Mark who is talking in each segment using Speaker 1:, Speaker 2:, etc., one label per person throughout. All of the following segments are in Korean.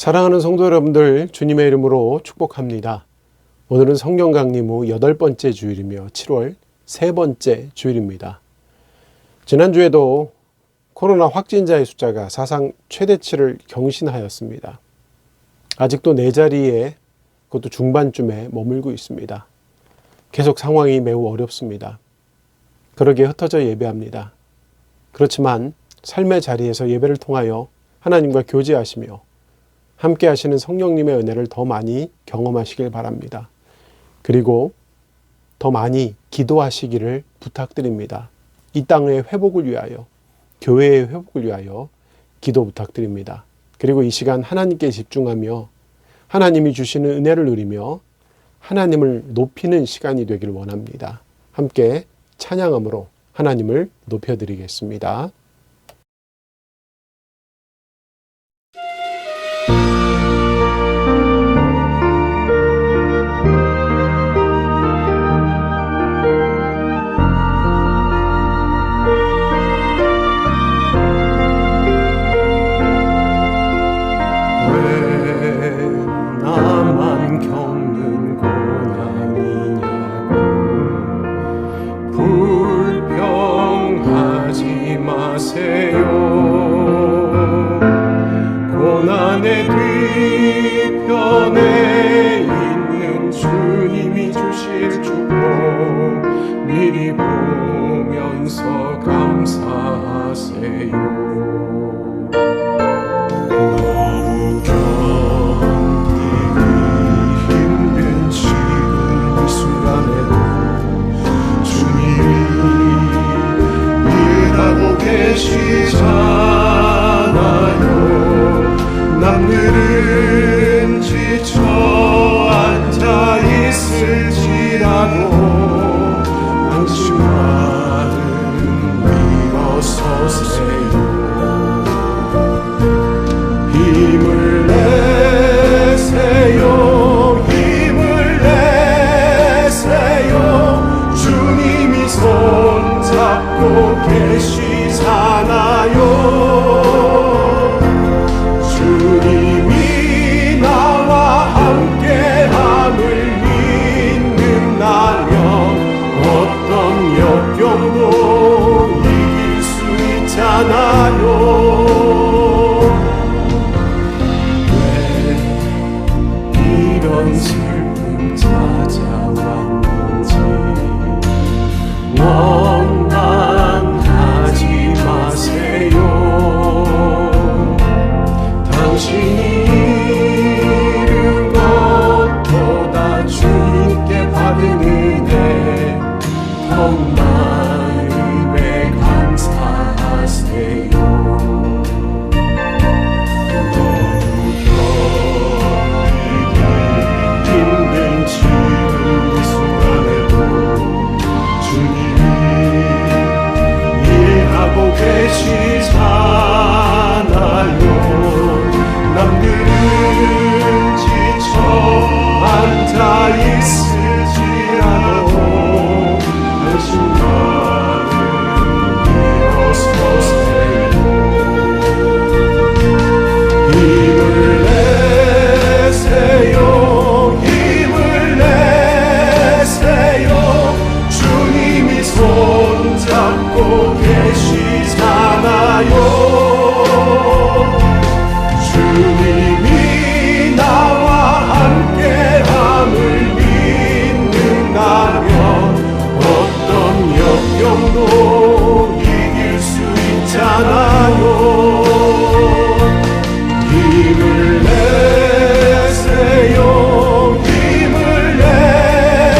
Speaker 1: 사랑하는 성도 여러분들, 주님의 이름으로 축복합니다. 오늘은 성경 강림 후 8번째 주일이며 7월 3번째 주일입니다. 지난주에도 코로나 확진자의 숫자가 사상 최대치를 경신하였습니다. 아직도 4자리에, 그것도 중반쯤에 머물고 있습니다. 계속 상황이 매우 어렵습니다. 그러기에 흩어져 예배합니다. 그렇지만 삶의 자리에서 예배를 통하여 하나님과 교제하시며 함께 하시는 성령님의 은혜를 더 많이 경험하시길 바랍니다. 그리고 더 많이 기도하시기를 부탁드립니다. 이 땅의 회복을 위하여, 교회의 회복을 위하여 기도 부탁드립니다. 그리고 이 시간 하나님께 집중하며 하나님이 주시는 은혜를 누리며 하나님을 높이는 시간이 되길 원합니다. 함께 찬양함으로 하나님을 높여드리겠습니다.
Speaker 2: 고난의 뒤편에 있는 주님이 주실 축복 미리 보면서 감사하세요. 너무 견디기 힘든 지금 이 순간에도 주님이 일하고 계시잖아요. 남들은 지쳐 앉아 있을지라도 당신만은 일어서세요. 힘을 내세요. 힘을 내세요. 주님이 손잡고 계시잖아요. 주님이 나와 함께함을 믿는다면 어떤 역경도 이길 수 있잖아요. 왜 이런 슬픔 찾아왔는지 원망하지 마세요. 당신이 잃은 것보다 주님께 받은 은혜 더 마음에 감사하세요. 너무 견디기 힘든 지금 이 순간에도 주님이 일하고 계시잖아요. 남들은 지쳐 앉아 있을지라도 당신만은 일어서세요. 힘을 내세요. 힘을 내세요. 주님이 손잡고 계시잖아요. 주님이 나와 함께함을 믿는다면 어떤 역경도 이길 수 있잖아요. 힘을 내세요. 힘을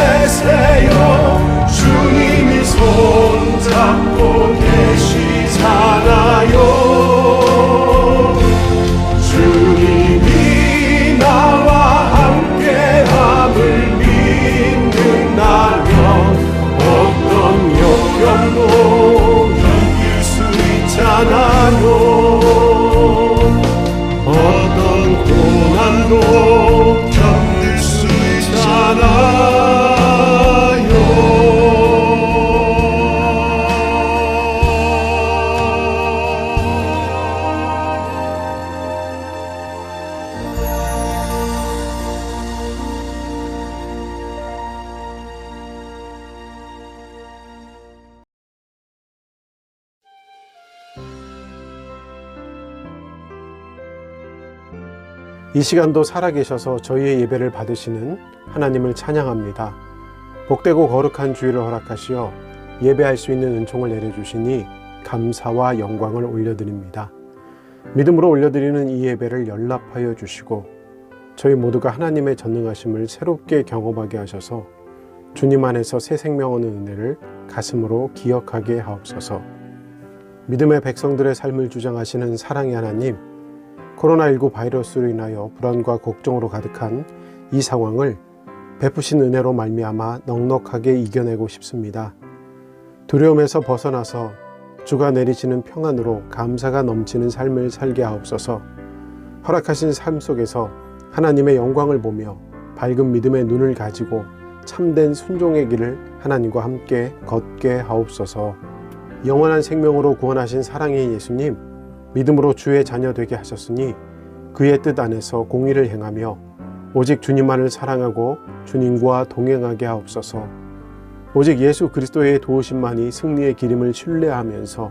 Speaker 2: 내세요. 주님이 손잡고 계시잖아요. 주님이 나와 함께함을 믿는다면 어떤 역경도
Speaker 1: 이 시간도 살아계셔서 저희의 예배를 받으시는 하나님을 찬양합니다. 복되고 거룩한 주일을 허락하시어 예배할 수 있는 은총을 내려주시니 감사와 영광을 올려드립니다. 믿음으로 올려드리는 이 예배를 연락하여 주시고 저희 모두가 하나님의 전능하심을 새롭게 경험하게 하셔서 주님 안에서 새 생명 얻는 은혜를 가슴으로 기억하게 하옵소서. 믿음의 백성들의 삶을 주장하시는 사랑의 하나님, 코로나19 바이러스로 인하여 불안과 걱정으로 가득한 이 상황을 베푸신 은혜로 말미암아 넉넉하게 이겨내고 싶습니다. 두려움에서 벗어나서 주가 내리시는 평안으로 감사가 넘치는 삶을 살게 하옵소서. 허락하신 삶 속에서 하나님의 영광을 보며 밝은 믿음의 눈을 가지고 참된 순종의 길을 하나님과 함께 걷게 하옵소서. 영원한 생명으로 구원하신 사랑의 예수님, 믿음으로 주의 자녀 되게 하셨으니 그의 뜻 안에서 공의를 행하며 오직 주님만을 사랑하고 주님과 동행하게 하옵소서. 오직 예수 그리스도의 도우심만이 승리의 기림을 신뢰하면서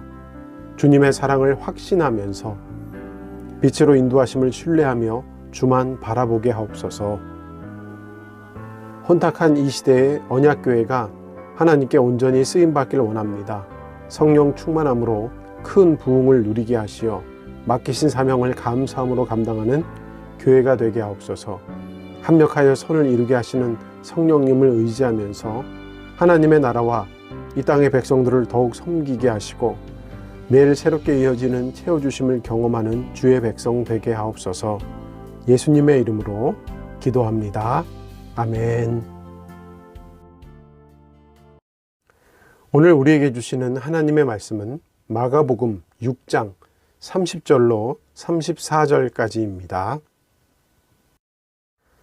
Speaker 1: 주님의 사랑을 확신하면서 빛으로 인도하심을 신뢰하며 주만 바라보게 하옵소서. 혼탁한 이 시대의 언약교회가 하나님께 온전히 쓰임받기를 원합니다. 성령 충만함으로 큰 부흥을 누리게 하시어 맡기신 사명을 감사함으로 감당하는 교회가 되게 하옵소서. 합력하여 선을 이루게 하시는 성령님을 의지하면서 하나님의 나라와 이 땅의 백성들을 더욱 섬기게 하시고 매일 새롭게 이어지는 채워주심을 경험하는 주의 백성 되게 하옵소서. 예수님의 이름으로 기도합니다. 아멘. 오늘 우리에게 주시는 하나님의 말씀은 마가복음 6장 30절로 34절까지입니다.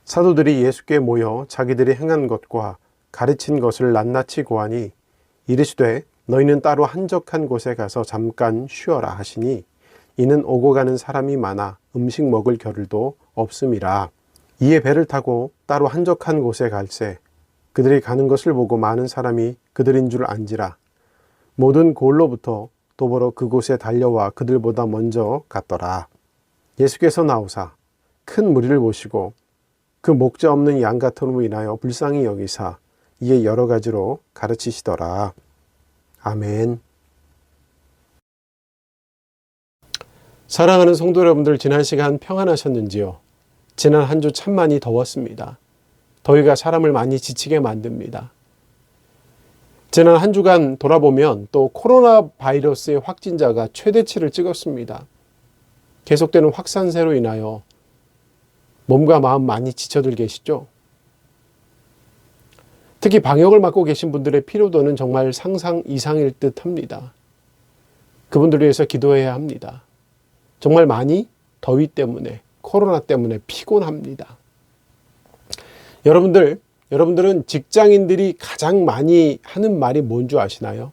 Speaker 1: 사도들이 예수께 모여 자기들이 행한 것과 가르친 것을 낱낱이 고하니 이르시되 너희는 따로 한적한 곳에 가서 잠깐 쉬어라 하시니 이는 오고 가는 사람이 많아 음식 먹을 겨를도 없음이라. 이에 배를 타고 따로 한적한 곳에 갈새 그들이 가는 것을 보고 많은 사람이 그들인 줄 안지라. 모든 골로부터 도보로 그곳에 달려와 그들보다 먼저 갔더라. 예수께서 나오사 큰 무리를 보시고 그 목자 없는 양 같음으로 인하여 불쌍히 여기사 이에 여러 가지로 가르치시더라. 아멘. 사랑하는 성도 여러분들, 지난 시간 평안하셨는지요? 지난 한 주 참 많이 더웠습니다. 더위가 사람을 많이 지치게 만듭니다. 지난 한 주간 돌아보면 또 코로나 바이러스의 확진자가 최대치를 찍었습니다. 계속되는 확산세로 인하여 몸과 마음 많이 지쳐들 계시죠? 특히 방역을 맡고 계신 분들의 피로도는 정말 상상 이상일 듯 합니다. 그분들을 위해서 기도해야 합니다. 정말 많이 더위 때문에, 코로나 때문에 피곤합니다. 여러분들은 직장인들이 가장 많이 하는 말이 뭔 줄 아시나요?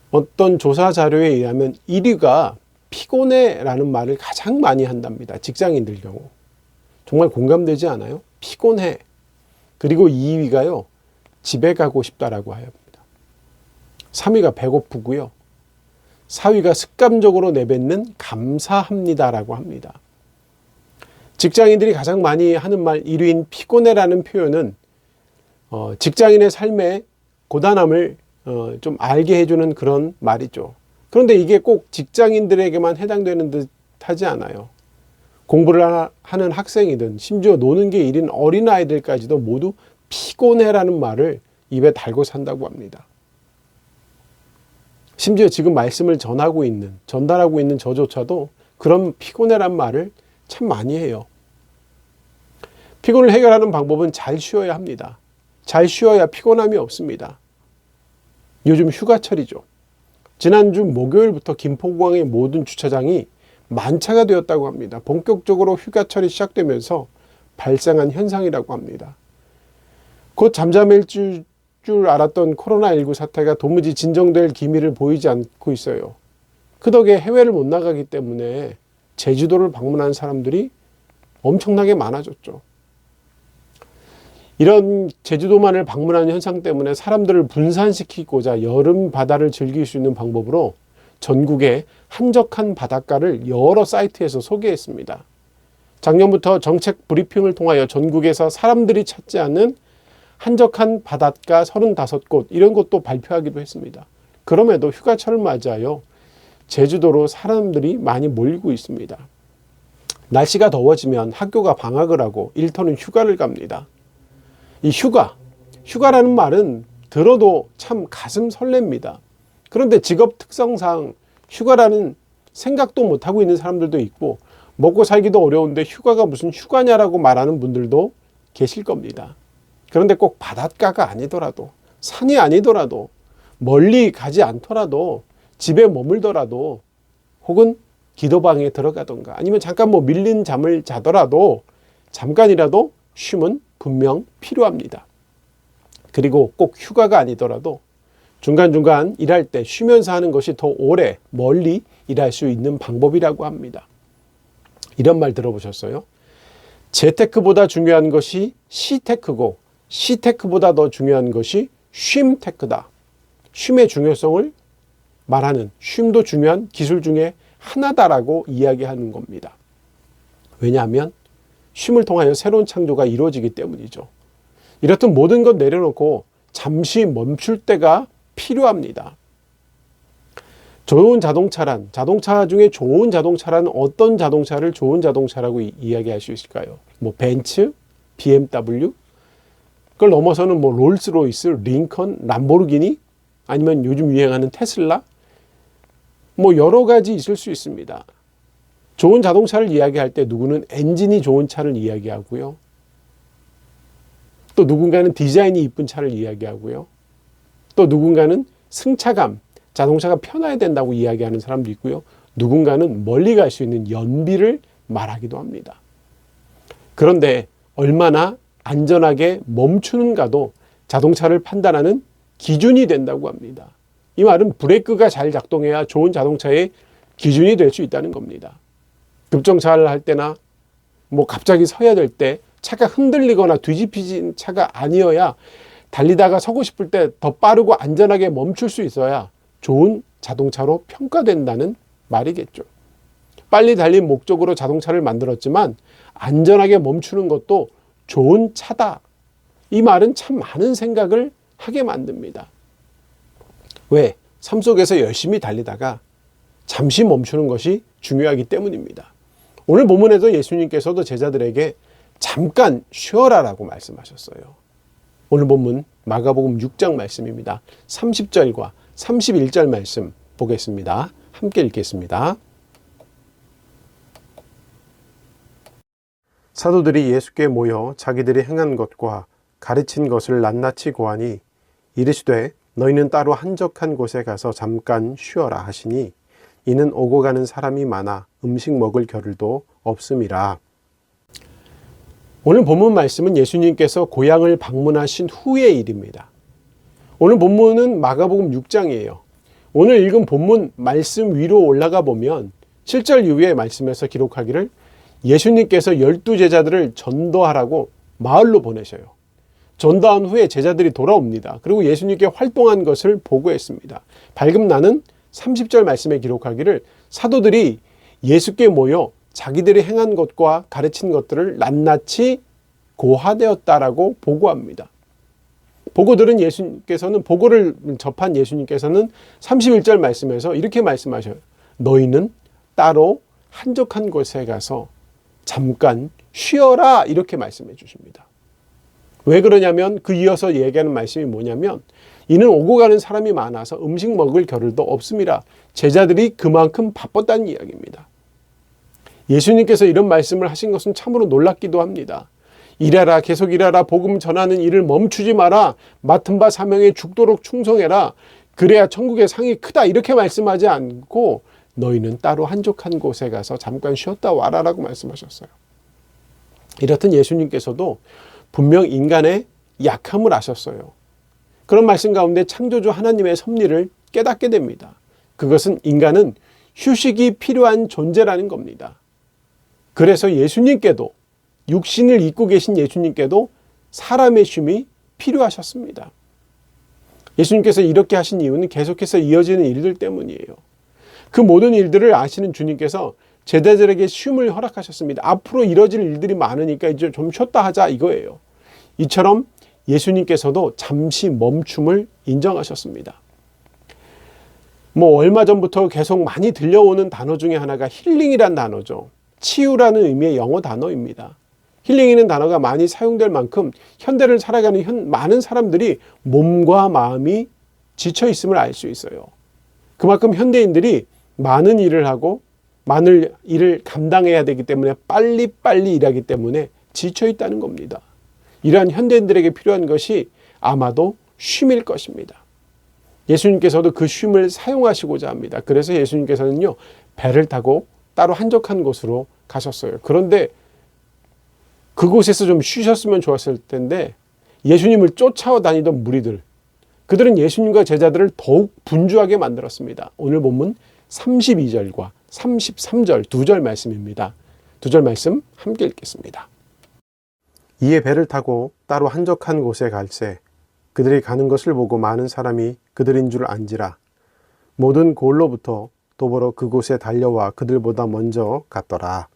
Speaker 1: 어떤 조사 자료에 의하면 1위가 피곤해 라는 말을 가장 많이 한답니다. 직장인들 경우. 정말 공감되지 않아요? 피곤해. 그리고 2위가요. 집에 가고 싶다라고 합니다. 3위가 배고프고요. 4위가 습관적으로 내뱉는 감사합니다라고 합니다. 직장인들이 가장 많이 하는 말 1위인 피곤해라는 표현은 직장인의 삶의 고단함을 좀 알게 해주는 그런 말이죠. 그런데 이게 꼭 직장인들에게만 해당되는 듯 하지 않아요. 공부를 하는 학생이든 심지어 노는 게 일인 어린아이들까지도 모두 피곤해라는 말을 입에 달고 산다고 합니다. 심지어 지금 말씀을 전달하고 있는 저조차도 그런 피곤해란 말을 참 많이 해요. 피곤을 해결하는 방법은 잘 쉬어야 합니다. 잘 쉬어야 피곤함이 없습니다. 요즘 휴가철이죠. 지난주 목요일부터 김포공항의 모든 주차장이 만차가 되었다고 합니다. 본격적으로 휴가철이 시작되면서 발생한 현상이라고 합니다. 곧 잠잠해질 줄 알았던 코로나19 사태가 도무지 진정될 기미를 보이지 않고 있어요. 그 덕에 해외를 못 나가기 때문에 제주도를 방문한 사람들이 엄청나게 많아졌죠. 이런 제주도만을 방문하는 현상 때문에 사람들을 분산시키고자 여름 바다를 즐길 수 있는 방법으로 전국의 한적한 바닷가를 여러 사이트에서 소개했습니다. 작년부터 정책 브리핑을 통하여 전국에서 사람들이 찾지 않는 한적한 바닷가 35곳 이런 것도 발표하기도 했습니다. 그럼에도 휴가철을 맞이하여 제주도로 사람들이 많이 몰리고 있습니다. 날씨가 더워지면 학교가 방학을 하고 일터는 휴가를 갑니다. 이 휴가라는 말은 들어도 참 가슴 설렙니다. 그런데 직업 특성상 휴가라는 생각도 못하고 있는 사람들도 있고 먹고 살기도 어려운데 휴가가 무슨 휴가냐라고 말하는 분들도 계실 겁니다. 그런데 꼭 바닷가가 아니더라도 산이 아니더라도 멀리 가지 않더라도 집에 머물더라도 혹은 기도방에 들어가던가 아니면 잠깐 밀린 잠을 자더라도 잠깐이라도 쉼은 분명 필요합니다. 그리고 꼭 휴가가 아니더라도 중간중간 일할 때 쉬면서 하는 것이 더 오래 멀리 일할 수 있는 방법이라고 합니다. 이런 말 들어보셨어요? 재테크보다 중요한 것이 시테크고 시테크보다 더 중요한 것이 쉼테크다. 쉼의 중요성을 말하는 쉼도 중요한 기술 중에 하나다라고 이야기하는 겁니다. 왜냐하면 쉼을 통하여 새로운 창조가 이루어지기 때문이죠. 이렇듯 모든 것 내려놓고 잠시 멈출 때가 필요합니다. 좋은 자동차 중에 좋은 자동차란 어떤 자동차를 좋은 자동차라고 이야기할 수 있을까요? 벤츠, BMW, 그걸 넘어서는 롤스로이스, 링컨, 람보르기니, 아니면 요즘 유행하는 테슬라, 여러 가지 있을 수 있습니다. 좋은 자동차를 이야기할 때 누구는 엔진이 좋은 차를 이야기하고요. 또 누군가는 디자인이 이쁜 차를 이야기하고요. 또 누군가는 승차감, 자동차가 편해야 된다고 이야기하는 사람도 있고요. 누군가는 멀리 갈 수 있는 연비를 말하기도 합니다. 그런데 얼마나 안전하게 멈추는가도 자동차를 판단하는 기준이 된다고 합니다. 이 말은 브레이크가 잘 작동해야 좋은 자동차의 기준이 될 수 있다는 겁니다. 급정차를 할 때나 갑자기 서야 될 때 차가 흔들리거나 뒤집히진 차가 아니어야 달리다가 서고 싶을 때 더 빠르고 안전하게 멈출 수 있어야 좋은 자동차로 평가된다는 말이겠죠. 빨리 달릴 목적으로 자동차를 만들었지만 안전하게 멈추는 것도 좋은 차다. 이 말은 참 많은 생각을 하게 만듭니다. 왜? 삶 속에서 열심히 달리다가 잠시 멈추는 것이 중요하기 때문입니다. 오늘 본문에도 예수님께서도 제자들에게 잠깐 쉬어라라고 말씀하셨어요. 오늘 본문 마가복음 6장 말씀입니다. 30절과 31절 말씀 보겠습니다. 함께 읽겠습니다. 사도들이 예수께 모여 자기들이 행한 것과 가르친 것을 낱낱이 고하니 이르시되 너희는 따로 한적한 곳에 가서 잠깐 쉬어라 하시니 이는 오고 가는 사람이 많아 음식 먹을 겨를도 없음이라. 오늘 본문 말씀은 예수님께서 고향을 방문하신 후의 일입니다. 오늘 본문은 마가복음 6장이에요. 오늘 읽은 본문 말씀 위로 올라가 보면 7절 이후의 말씀에서 기록하기를 예수님께서 12제자들을 전도하라고 마을로 보내셔요. 전도한 후에 제자들이 돌아옵니다. 그리고 예수님께 활동한 것을 보고했습니다. 밝은 날은 30절 말씀에 기록하기를 사도들이 예수께 모여 자기들이 행한 것과 가르친 것들을 낱낱이 고하되었다라고 보고합니다. 보고를 접한 예수님께서는 31절 말씀에서 이렇게 말씀하셔요. 너희는 따로 한적한 곳에 가서 잠깐 쉬어라 이렇게 말씀해 주십니다. 왜 그러냐면 그 이어서 얘기하는 말씀이 뭐냐면 이는 오고 가는 사람이 많아서 음식 먹을 겨를도 없음이라. 제자들이 그만큼 바빴다는 이야기입니다. 예수님께서 이런 말씀을 하신 것은 참으로 놀랍기도 합니다. 일하라, 계속 일하라, 복음 전하는 일을 멈추지 마라, 맡은 바 사명에 죽도록 충성해라, 그래야 천국의 상이 크다 이렇게 말씀하지 않고 너희는 따로 한적한 곳에 가서 잠깐 쉬었다 와라라고 말씀하셨어요. 이렇듯 예수님께서도 분명 인간의 약함을 아셨어요. 그런 말씀 가운데 창조주 하나님의 섭리를 깨닫게 됩니다. 그것은 인간은 휴식이 필요한 존재라는 겁니다. 그래서 예수님께도 육신을 입고 계신 예수님께도 사람의 쉼이 필요하셨습니다. 예수님께서 이렇게 하신 이유는 계속해서 이어지는 일들 때문이에요. 그 모든 일들을 아시는 주님께서 제자들에게 쉼을 허락하셨습니다. 앞으로 이뤄질 일들이 많으니까 이제 좀 쉬었다 하자 이거예요. 이처럼 예수님께서도 잠시 멈춤을 인정하셨습니다. 얼마 전부터 계속 많이 들려오는 단어 중에 하나가 힐링이란 단어죠. 치유라는 의미의 영어 단어입니다. 힐링이라는 단어가 많이 사용될 만큼 현대를 살아가는 많은 사람들이 몸과 마음이 지쳐 있음을 알 수 있어요. 그만큼 현대인들이 많은 일을 하고 많은 일을 감당해야 되기 때문에 빨리빨리 일하기 때문에 지쳐 있다는 겁니다. 이러한 현대인들에게 필요한 것이 아마도 쉼일 것입니다. 예수님께서도 그 쉼을 사용하시고자 합니다. 그래서 예수님께서는요, 배를 타고 따로 한적한 곳으로 가셨어요. 그런데 그곳에서 좀 쉬셨으면 좋았을 텐데 예수님을 쫓아다니던 무리들, 그들은 예수님과 제자들을 더욱 분주하게 만들었습니다. 오늘 본문 32절과 33절 두 절 말씀입니다. 두 절 말씀 함께 읽겠습니다. 이에 배를 타고 따로 한적한 곳에 갈새 그들이 가는 것을 보고 많은 사람이 그들인 줄 안지라. 모든 골로부터 도보로 그곳에 달려와 그들보다 먼저 갔더라.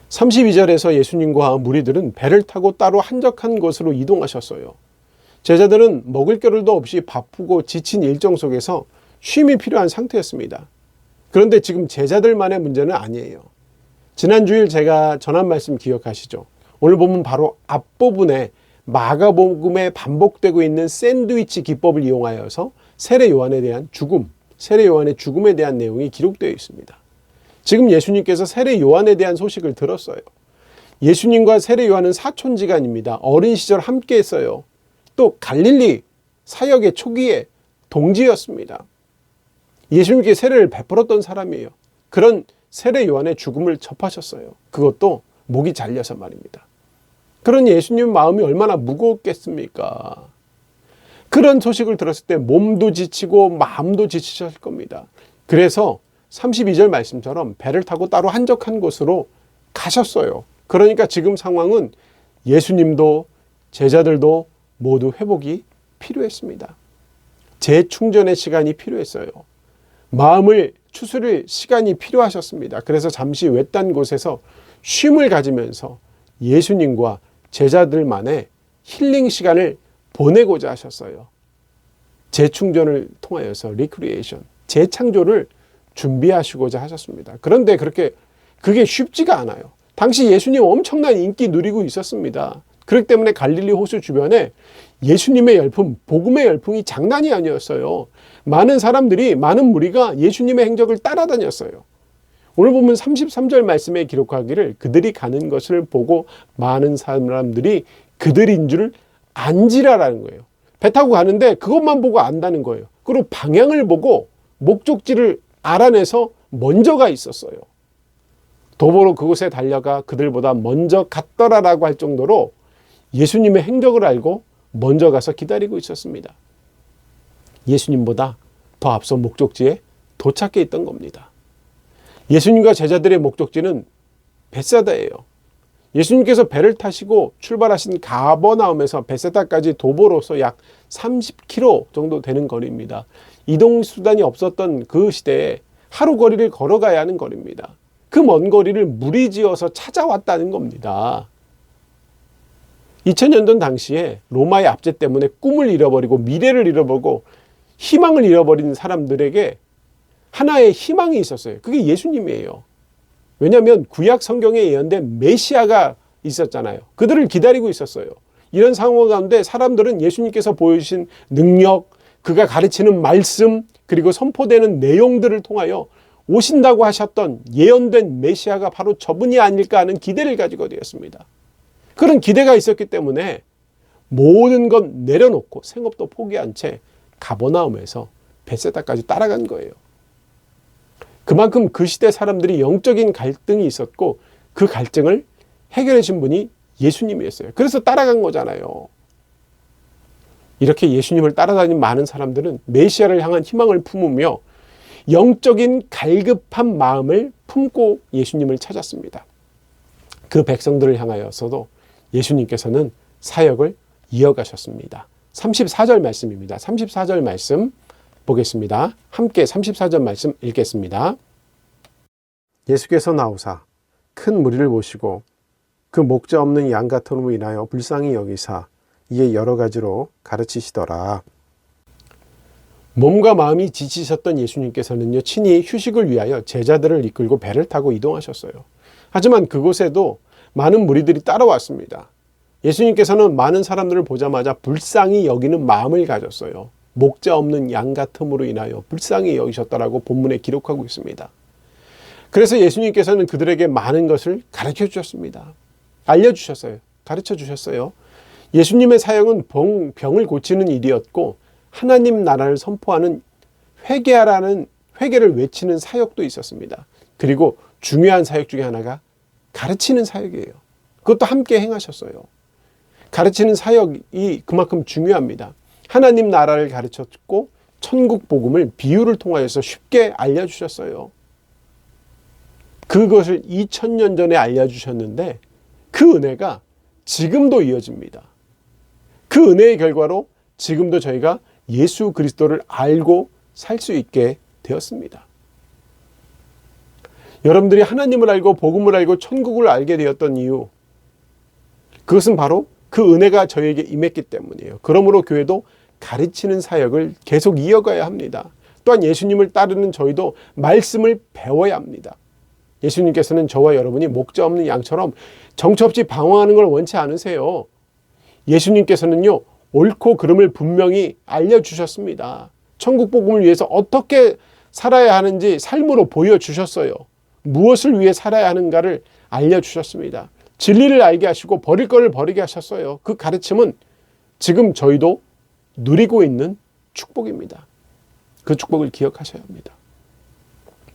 Speaker 1: 32절에서 예수님과 무리들은 배를 타고 따로 한적한 곳으로 이동하셨어요. 제자들은 먹을 겨를도 없이 바쁘고 지친 일정 속에서 쉼이 필요한 상태였습니다. 그런데 지금 제자들만의 문제는 아니에요. 지난 주일 제가 전한 말씀 기억하시죠? 오늘 보면 바로 앞부분에 마가복음에 반복되고 있는 샌드위치 기법을 이용하여서 세례 요한에 대한 죽음, 세례 요한의 죽음에 대한 내용이 기록되어 있습니다. 지금 예수님께서 세례 요한에 대한 소식을 들었어요. 예수님과 세례 요한은 사촌지간입니다. 어린 시절 함께 했어요. 또 갈릴리 사역의 초기에 동지였습니다. 예수님께 세례를 베풀었던 사람이에요. 그런 세례 요한의 죽음을 접하셨어요. 그것도 목이 잘려서 말입니다. 그런 예수님 마음이 얼마나 무거웠겠습니까? 그런 소식을 들었을 때 몸도 지치고 마음도 지치셨을 겁니다. 그래서 32절 말씀처럼 배를 타고 따로 한적한 곳으로 가셨어요. 그러니까 지금 상황은 예수님도 제자들도 모두 회복이 필요했습니다. 재충전의 시간이 필요했어요. 마음을 추스릴 시간이 필요하셨습니다. 그래서 잠시 외딴 곳에서 쉼을 가지면서 예수님과 제자들만의 힐링 시간을 보내고자 하셨어요. 재충전을 통하여서 리크리에이션, 재창조를 준비하시고자 하셨습니다. 그런데 그게 쉽지가 않아요. 당시 예수님 엄청난 인기 누리고 있었습니다. 그렇기 때문에 갈릴리 호수 주변에 예수님의 열풍, 복음의 열풍이 장난이 아니었어요. 많은 사람들이, 많은 무리가 예수님의 행적을 따라다녔어요. 오늘 보면 33절 말씀에 기록하기를 그들이 가는 것을 보고 많은 사람들이 그들인 줄 안지라라는 거예요. 배 타고 가는데 그것만 보고 안다는 거예요. 그리고 방향을 보고 목적지를 알아내서 먼저가 있었어요. 도보로 그곳에 달려가 그들보다 먼저 갔더라라고 할 정도로 예수님의 행적을 알고 먼저 가서 기다리고 있었습니다. 예수님보다 더 앞서 목적지에 도착해 있던 겁니다. 예수님과 제자들의 목적지는 벳사다예요. 예수님께서 배를 타시고 출발하신 가버나움에서 벳사다까지 도보로서 약 30km 정도 되는 거리입니다. 이동수단이 없었던 그 시대에 하루 거리를 걸어가야 하는 거리입니다. 그 먼 거리를 무리지어서 찾아왔다는 겁니다. 2000년 전 당시에 로마의 압제 때문에 꿈을 잃어버리고 미래를 잃어버리고 희망을 잃어버린 사람들에게 하나의 희망이 있었어요. 그게 예수님이에요. 왜냐하면 구약 성경에 예언된 메시아가 있었잖아요. 그들을 기다리고 있었어요. 이런 상황 가운데 사람들은 예수님께서 보여주신 능력, 그가 가르치는 말씀, 그리고 선포되는 내용들을 통하여 오신다고 하셨던 예언된 메시아가 바로 저분이 아닐까 하는 기대를 가지고 되었습니다. 그런 기대가 있었기 때문에 모든 것 내려놓고 생업도 포기한 채 가버나움에서 벳세다까지 따라간 거예요. 그만큼 그 시대 사람들이 영적인 갈등이 있었고 그 갈등을 해결해 준 분이 예수님이었어요. 그래서 따라간 거잖아요. 이렇게 예수님을 따라다닌 많은 사람들은 메시아를 향한 희망을 품으며 영적인 갈급한 마음을 품고 예수님을 찾았습니다. 그 백성들을 향하여서도 예수님께서는 사역을 이어가셨습니다. 34절 말씀입니다. 34절 말씀 보겠습니다. 함께 34절 말씀 읽겠습니다. 예수께서 나오사 큰 무리를 보시고 그 목자 없는 양 같음으로 인하여 불쌍히 여기사 이에 여러 가지로 가르치시더라. 몸과 마음이 지치셨던 예수님께서는요, 친히 휴식을 위하여 제자들을 이끌고 배를 타고 이동하셨어요. 하지만 그곳에도 많은 무리들이 따라왔습니다. 예수님께서는 많은 사람들을 보자마자 불쌍히 여기는 마음을 가졌어요. 목자 없는 양 같음으로 인하여 불쌍히 여기셨다라고 본문에 기록하고 있습니다. 그래서 예수님께서는 그들에게 많은 것을 가르쳐 주셨습니다. 알려주셨어요. 가르쳐 주셨어요. 예수님의 사역은 병을 고치는 일이었고 하나님 나라를 선포하는 회개를 외치는 사역도 있었습니다. 그리고 중요한 사역 중에 하나가 가르치는 사역이에요. 그것도 함께 행하셨어요. 가르치는 사역이 그만큼 중요합니다. 하나님 나라를 가르쳤고 천국 복음을 비유를 통하여서 쉽게 알려주셨어요. 그것을 2000년 전에 알려주셨는데 그 은혜가 지금도 이어집니다. 그 은혜의 결과로 지금도 저희가 예수 그리스도를 알고 살 수 있게 되었습니다. 여러분들이 하나님을 알고 복음을 알고 천국을 알게 되었던 이유, 그것은 바로 그 은혜가 저에게 임했기 때문이에요. 그러므로 교회도 가르치는 사역을 계속 이어가야 합니다. 또한 예수님을 따르는 저희도 말씀을 배워야 합니다. 예수님께서는 저와 여러분이 목자 없는 양처럼 정처 없이 방황하는 걸 원치 않으세요. 예수님께서는요, 옳고 그름을 분명히 알려주셨습니다. 천국 복음을 위해서 어떻게 살아야 하는지 삶으로 보여주셨어요. 무엇을 위해 살아야 하는가를 알려주셨습니다. 진리를 알게 하시고 버릴 것을 버리게 하셨어요. 그 가르침은 지금 저희도 누리고 있는 축복입니다. 그 축복을 기억하셔야 합니다.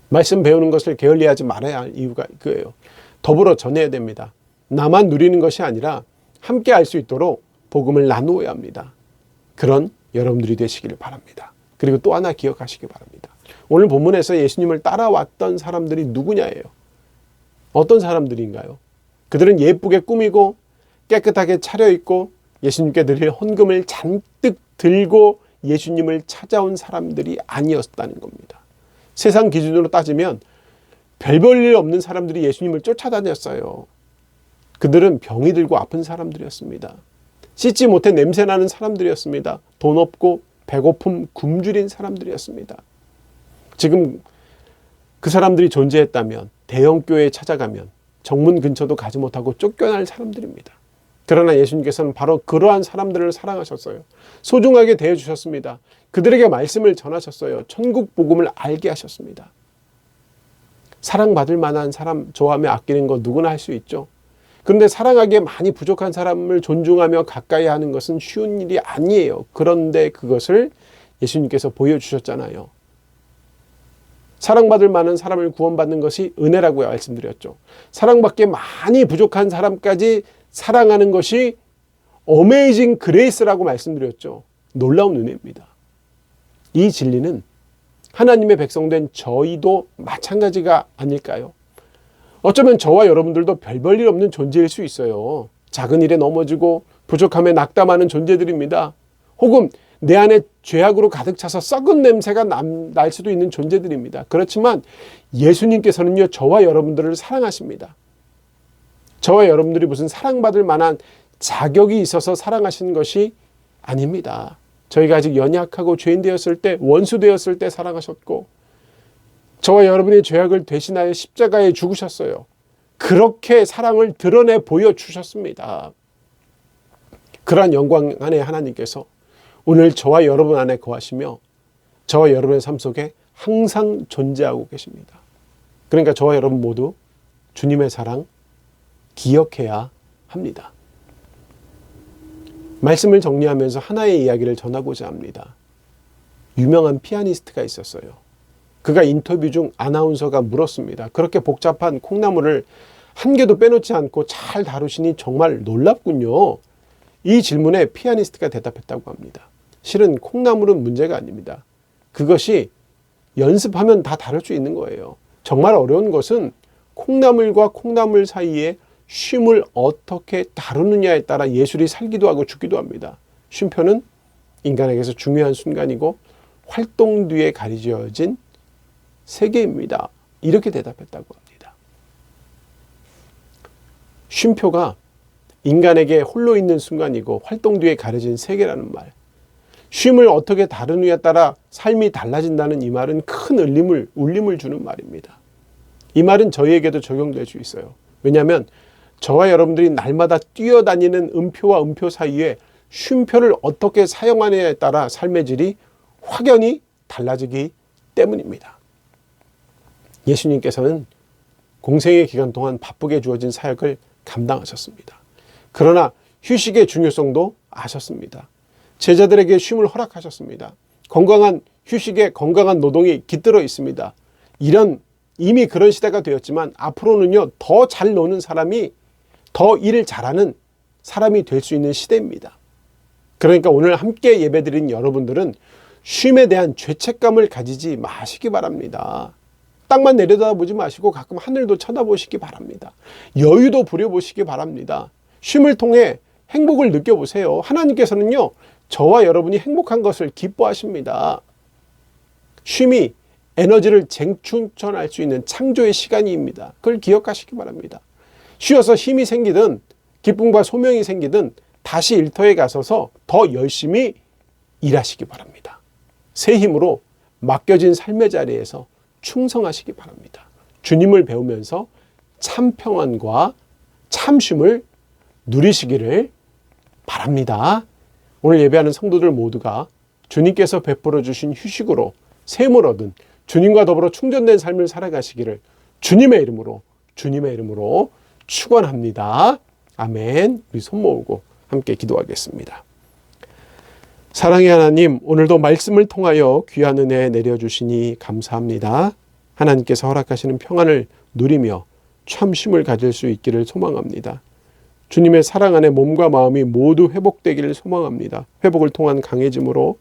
Speaker 1: 말씀 배우는 것을 게을리하지 말아야 할 이유가 그거예요. 더불어 전해야 됩니다. 나만 누리는 것이 아니라 함께 알 수 있도록 복음을 나누어야 합니다. 그런 여러분들이 되시기를 바랍니다. 그리고 또 하나 기억하시기 바랍니다. 오늘 본문에서 예수님을 따라왔던 사람들이 누구냐예요. 어떤 사람들인가요? 그들은 예쁘게 꾸미고 깨끗하게 차려입고 예수님께 드릴 헌금을 잔뜩 들고 예수님을 찾아온 사람들이 아니었다는 겁니다. 세상 기준으로 따지면 별 볼 일 없는 사람들이 예수님을 쫓아다녔어요. 그들은 병이 들고 아픈 사람들이었습니다. 씻지 못해 냄새나는 사람들이었습니다. 돈 없고 배고픔 굶주린 사람들이었습니다. 지금 그 사람들이 존재했다면 대형교회에 찾아가면 정문 근처도 가지 못하고 쫓겨날 사람들입니다. 그러나 예수님께서는 바로 그러한 사람들을 사랑하셨어요. 소중하게 대해주셨습니다. 그들에게 말씀을 전하셨어요. 천국 복음을 알게 하셨습니다. 사랑받을 만한 사람 좋아하며 아끼는 거 누구나 할 수 있죠. 그런데 사랑하기에 많이 부족한 사람을 존중하며 가까이 하는 것은 쉬운 일이 아니에요. 그런데 그것을 예수님께서 보여주셨잖아요. 사랑받을 만한 사람을 구원받는 것이 은혜라고 말씀드렸죠. 사랑받기에 많이 부족한 사람까지 사랑하는 것이 어메이징 그레이스라고 말씀드렸죠. 놀라운 은혜입니다. 이 진리는 하나님의 백성된 저희도 마찬가지가 아닐까요? 어쩌면 저와 여러분들도 별 볼 일 없는 존재일 수 있어요. 작은 일에 넘어지고 부족함에 낙담하는 존재들입니다. 혹은 내 안에 죄악으로 가득 차서 썩은 냄새가 날 수도 있는 존재들입니다. 그렇지만 예수님께서는요, 저와 여러분들을 사랑하십니다. 저와 여러분들이 무슨 사랑받을 만한 자격이 있어서 사랑하시는 것이 아닙니다. 저희가 아직 연약하고 죄인 되었을 때, 원수 되었을 때 사랑하셨고, 저와 여러분의 죄악을 대신하여 십자가에 죽으셨어요. 그렇게 사랑을 드러내 보여주셨습니다. 그러한 영광 안에 하나님께서 오늘 저와 여러분 안에 거하시며 저와 여러분의 삶 속에 항상 존재하고 계십니다. 그러니까 저와 여러분 모두 주님의 사랑 기억해야 합니다. 말씀을 정리하면서 하나의 이야기를 전하고자 합니다. 유명한 피아니스트가 있었어요. 그가 인터뷰 중 아나운서가 물었습니다. 그렇게 복잡한 콩나물을 한 개도 빼놓지 않고 잘 다루시니 정말 놀랍군요. 이 질문에 피아니스트가 대답했다고 합니다. 실은 콩나물은 문제가 아닙니다. 그것이 연습하면 다 다룰 수 있는 거예요. 정말 어려운 것은 콩나물과 콩나물 사이에 쉼을 어떻게 다루느냐에 따라 예술이 살기도 하고 죽기도 합니다. 쉼표는 인간에게서 중요한 순간이고 활동 뒤에 가려진 세계입니다. 이렇게 대답했다고 합니다. 쉼표가 인간에게 홀로 있는 순간이고 활동 뒤에 가려진 세계라는 말. 쉼을 어떻게 다루느냐에 따라 삶이 달라진다는 이 말은 큰 울림을 주는 말입니다. 이 말은 저희에게도 적용될 수 있어요. 왜냐하면 저와 여러분들이 날마다 뛰어다니는 음표와 음표 사이에 쉼표를 어떻게 사용하느냐에 따라 삶의 질이 확연히 달라지기 때문입니다. 예수님께서는 공생의 기간 동안 바쁘게 주어진 사역을 감당하셨습니다. 그러나 휴식의 중요성도 아셨습니다. 제자들에게 쉼을 허락하셨습니다. 건강한 휴식에 건강한 노동이 깃들어 있습니다. 이미 그런 시대가 되었지만 앞으로는요, 더 잘 노는 사람이 더 일을 잘하는 사람이 될 수 있는 시대입니다. 그러니까 오늘 함께 예배드린 여러분들은 쉼에 대한 죄책감을 가지지 마시기 바랍니다. 땅만 내려다보지 마시고 가끔 하늘도 쳐다보시기 바랍니다. 여유도 부려보시기 바랍니다. 쉼을 통해 행복을 느껴보세요. 하나님께서는요, 저와 여러분이 행복한 것을 기뻐하십니다. 쉼이 에너지를 재충전할 수 있는 창조의 시간입니다. 그걸 기억하시기 바랍니다. 쉬어서 힘이 생기든 기쁨과 소명이 생기든 다시 일터에 가서서 더 열심히 일하시기 바랍니다. 새 힘으로 맡겨진 삶의 자리에서 충성하시기 바랍니다. 주님을 배우면서 참 평안과 참 쉼을 누리시기를 바랍니다. 오늘 예배하는 성도들 모두가 주님께서 베풀어 주신 휴식으로 샘을 얻은 주님과 더불어 충전된 삶을 살아가시기를 주님의 이름으로 축원합니다. 아멘. 우리 손 모으고 함께 기도하겠습니다. 사랑의 하나님, 오늘도 말씀을 통하여 귀한 은혜 내려주시니 감사합니다. 하나님께서 허락하시는 평안을 누리며 참 쉼을 가질 수 있기를 소망합니다. 주님의 사랑 안에 몸과 마음이 모두 회복되기를 소망합니다. 회복을 통한 강해짐으로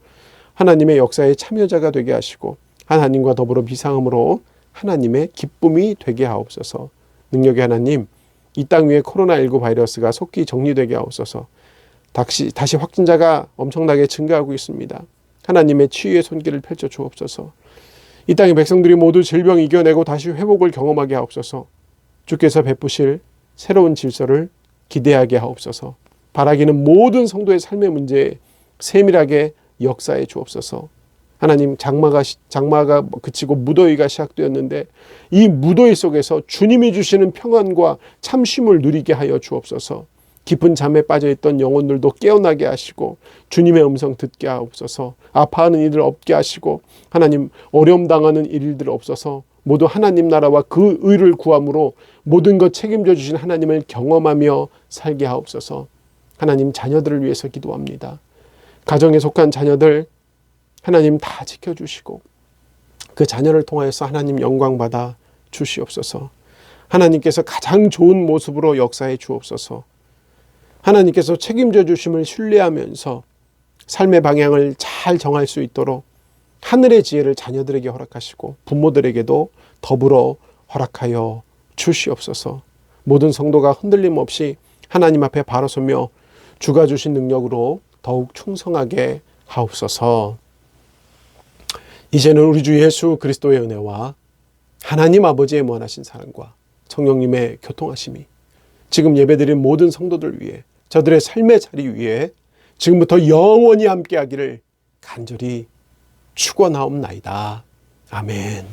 Speaker 1: 하나님의 역사에 참여자가 되게 하시고 하나님과 더불어 비상함으로 하나님의 기쁨이 되게 하옵소서. 능력의 하나님, 이 땅 위에 코로나19 바이러스가 속히 정리되게 하옵소서. 다시 확진자가 엄청나게 증가하고 있습니다. 하나님의 치유의 손길을 펼쳐 주옵소서. 이 땅의 백성들이 모두 질병 이겨내고 다시 회복을 경험하게 하옵소서. 주께서 베푸실 새로운 질서를 기대하게 하옵소서. 바라기는 모든 성도의 삶의 문제에 세밀하게 역사해 주옵소서. 하나님, 장마가 그치고 무더위가 시작되었는데 이 무더위 속에서 주님이 주시는 평안과 참 쉼을 누리게 하여 주옵소서. 깊은 잠에 빠져있던 영혼들도 깨어나게 하시고 주님의 음성 듣게 하옵소서. 아파하는 이들 없게 하시고 하나님, 어려움 당하는 일들 없어서 모두 하나님 나라와 그 의를 구함으로 모든 것 책임져 주신 하나님을 경험하며 살게 하옵소서. 하나님, 자녀들을 위해서 기도합니다. 가정에 속한 자녀들 하나님 다 지켜주시고 그 자녀를 통하여서 하나님 영광 받아 주시옵소서. 하나님께서 가장 좋은 모습으로 역사해 주옵소서. 하나님께서 책임져 주심을 신뢰하면서 삶의 방향을 잘 정할 수 있도록 하늘의 지혜를 자녀들에게 허락하시고 부모들에게도 더불어 허락하여 주시옵소서. 모든 성도가 흔들림 없이 하나님 앞에 바로 서며 주가 주신 능력으로 더욱 충성하게 하옵소서. 이제는 우리 주 예수 그리스도의 은혜와 하나님 아버지의 무한하신 사랑과 성령님의 교통하심이 지금 예배드린 모든 성도들 위해 저들의 삶의 자리 위에 지금부터 영원히 함께하기를 간절히 축원하옵나이다. 아멘.